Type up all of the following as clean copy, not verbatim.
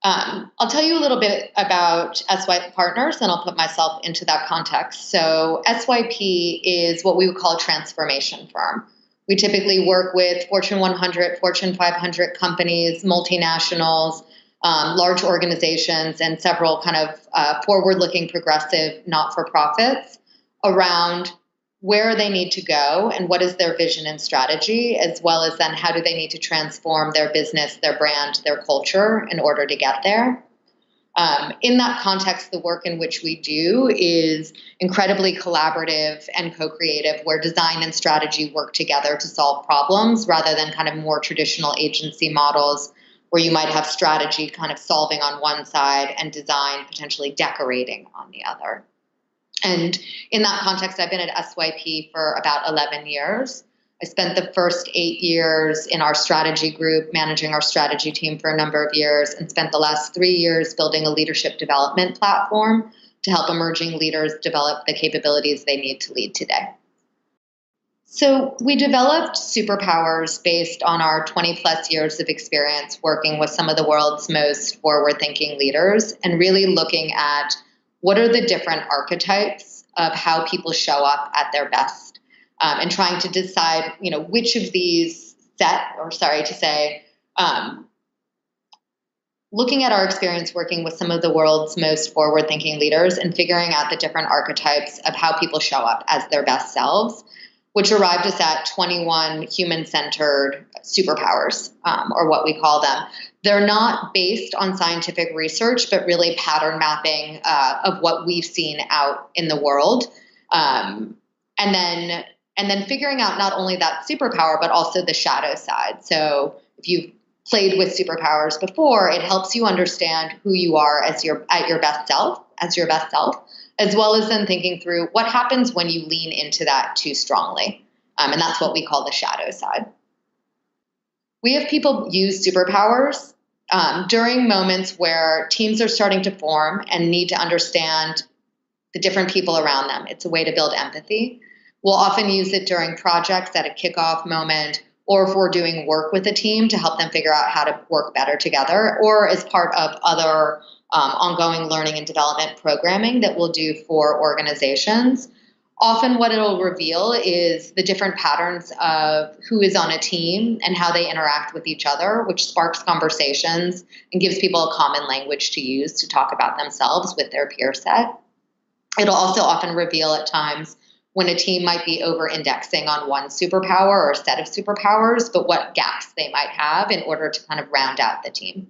I'll tell you a little bit about SYPartners, and I'll put myself into that context. So SYP is what we would call a transformation firm. We typically work with Fortune 100, Fortune 500 companies, multinationals, large organizations, and several kind of forward-looking, progressive not-for-profits around where they need to go and what is their vision and strategy, as well as then how do they need to transform their business, their brand, their culture in order to get there. In that context, the work in which we do is incredibly collaborative and co-creative, where design and strategy work together to solve problems rather than kind of more traditional agency models where you might have strategy kind of solving on one side and design potentially decorating on the other. And in that context, I've been at SYP for about 11 years. I spent the first 8 years in our strategy group, managing our strategy team for a number of years, and spent the last 3 years building a leadership development platform to help emerging leaders develop the capabilities they need to lead today. So we developed Superpowers based on our 20 plus years of experience working with some of the world's most forward-thinking leaders and really looking at what are the different archetypes of how people show up at their best, and trying to decide, which of these looking at our experience working with some of the world's most forward-thinking leaders and figuring out the different archetypes of how people show up as their best selves, which arrived us at 21 human-centered superpowers, or what we call them. They're not based on scientific research, but really pattern mapping of what we've seen out in the world. And then figuring out not only that superpower, but also the shadow side. So if you've played with superpowers before, it helps you understand who you are at your best self, as well as then thinking through what happens when you lean into that too strongly. And that's what we call the shadow side. We have people use superpowers during moments where teams are starting to form and need to understand the different people around them. It's a way to build empathy. We'll often use it during projects at a kickoff moment, or if we're doing work with a team to help them figure out how to work better together, or as part of other ongoing learning and development programming that we'll do for organizations. Often what it'll reveal is the different patterns of who is on a team and how they interact with each other, which sparks conversations and gives people a common language to use to talk about themselves with their peer set. It'll also often reveal at times when a team might be over-indexing on one superpower or a set of superpowers, but what gaps they might have in order to kind of round out the team.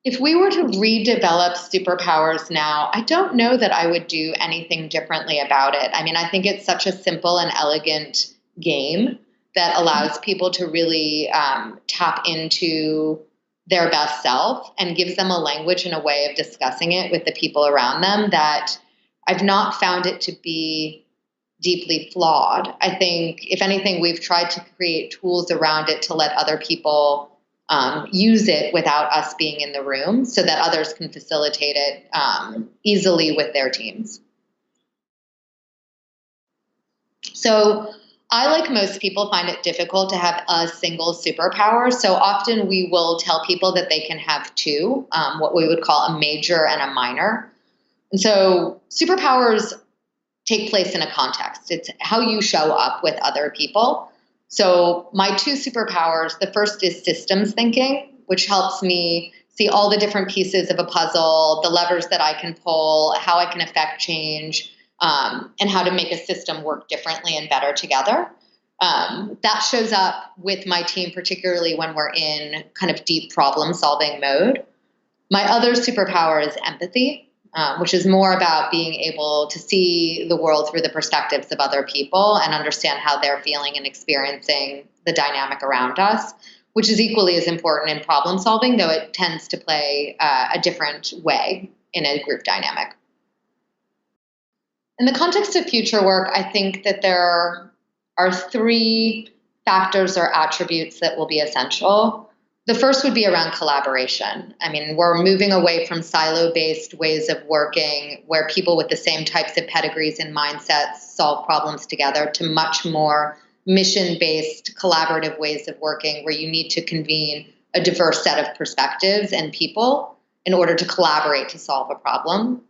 If we were to redevelop superpowers now, I don't know that I would do anything differently about it. I mean, I think it's such a simple and elegant game that allows people to really tap into their best self and gives them a language and a way of discussing it with the people around them that I've not found it to be deeply flawed. I think, if anything, we've tried to create tools around it to let other people use it without us being in the room so that others can facilitate it easily with their teams. So I, like most people, find it difficult to have a single superpower. So often we will tell people that they can have two, what we would call a major and a minor. And so superpowers take place in a context. It's how you show up with other people. So my two superpowers, the first is systems thinking, which helps me see all the different pieces of a puzzle, the levers that I can pull, how I can affect change, and how to make a system work differently and better together. That shows up with my team, particularly when we're in kind of deep problem-solving mode. My other superpower is empathy, which is more about being able to see the world through the perspectives of other people and understand how they're feeling and experiencing the dynamic around us, which is equally as important in problem solving, though it tends to play a different way in a group dynamic. In the context of future work, I think that there are three factors or attributes that will be essential. The first would be around collaboration. I mean, we're moving away from silo-based ways of working where people with the same types of pedigrees and mindsets solve problems together to much more mission-based collaborative ways of working where you need to convene a diverse set of perspectives and people in order to collaborate to solve a problem.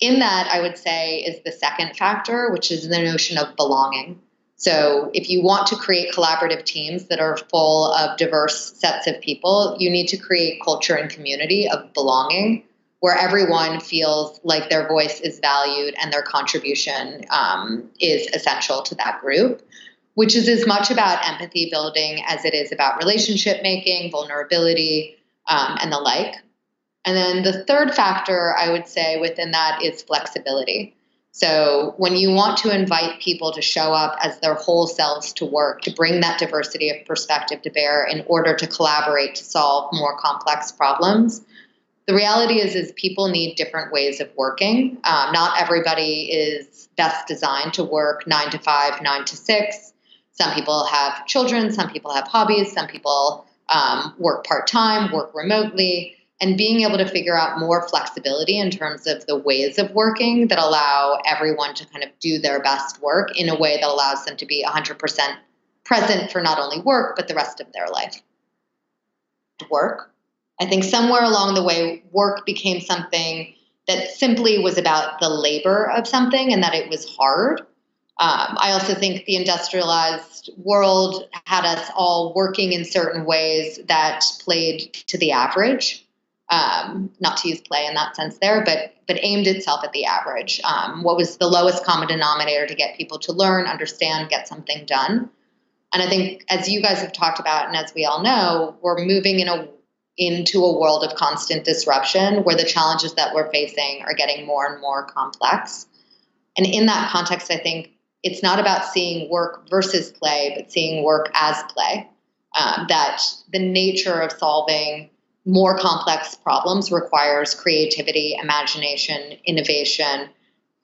In that, I would say, is the second factor, which is the notion of belonging. So if you want to create collaborative teams that are full of diverse sets of people, you need to create culture and community of belonging, where everyone feels like their voice is valued and their contribution is essential to that group, which is as much about empathy building as it is about relationship making, vulnerability, and the like. And then the third factor I would say within that is flexibility. So when you want to invite people to show up as their whole selves to work, to bring that diversity of perspective to bear in order to collaborate to solve more complex problems, the reality is people need different ways of working. Not everybody is best designed to work 9 to 5, 9 to 6. Some people have children, some people have hobbies, some people work part-time, work remotely. And being able to figure out more flexibility in terms of the ways of working that allow everyone to kind of do their best work in a way that allows them to be 100% present for not only work, but the rest of their life. Work. I think somewhere along the way, work became something that simply was about the labor of something and that it was hard. I also think the industrialized world had us all working in certain ways that played to the average. Not to use play in that sense there, but aimed itself at the average. What was the lowest common denominator to get people to learn, understand, get something done? And I think, as you guys have talked about, and as we all know, we're moving into a world of constant disruption where the challenges that we're facing are getting more and more complex. And in that context, I think it's not about seeing work versus play, but seeing work as play. That the nature of solving more complex problems requires creativity, imagination, innovation,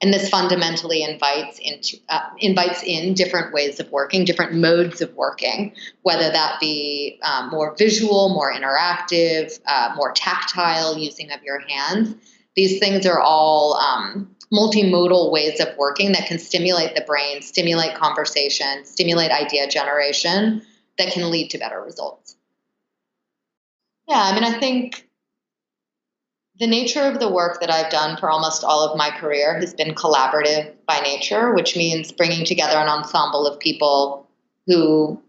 and this fundamentally invites in different ways of working, different modes of working, whether that be more visual, more interactive, more tactile, using of your hands. These things are all multimodal ways of working that can stimulate the brain, stimulate conversation, stimulate idea generation that can lead to better results. Yeah, I mean, I think the nature of the work that I've done for almost all of my career has been collaborative by nature, which means bringing together an ensemble of people who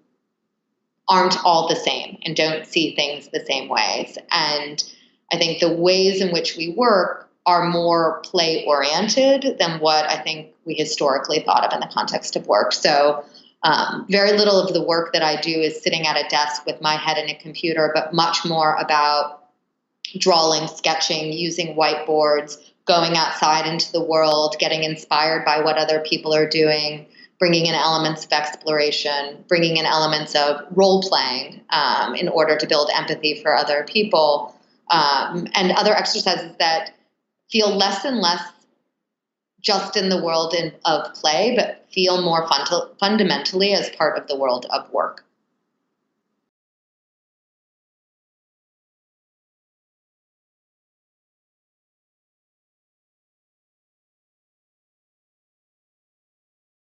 aren't all the same and don't see things the same ways. And I think the ways in which we work are more play-oriented than what I think we historically thought of in the context of work. So very little of the work that I do is sitting at a desk with my head in a computer, but much more about drawing, sketching, using whiteboards, going outside into the world, getting inspired by what other people are doing, bringing in elements of exploration, bringing in elements of role-playing in order to build empathy for other people, and other exercises that feel less and less just in the world of play, but feel more fundamentally as part of the world of work.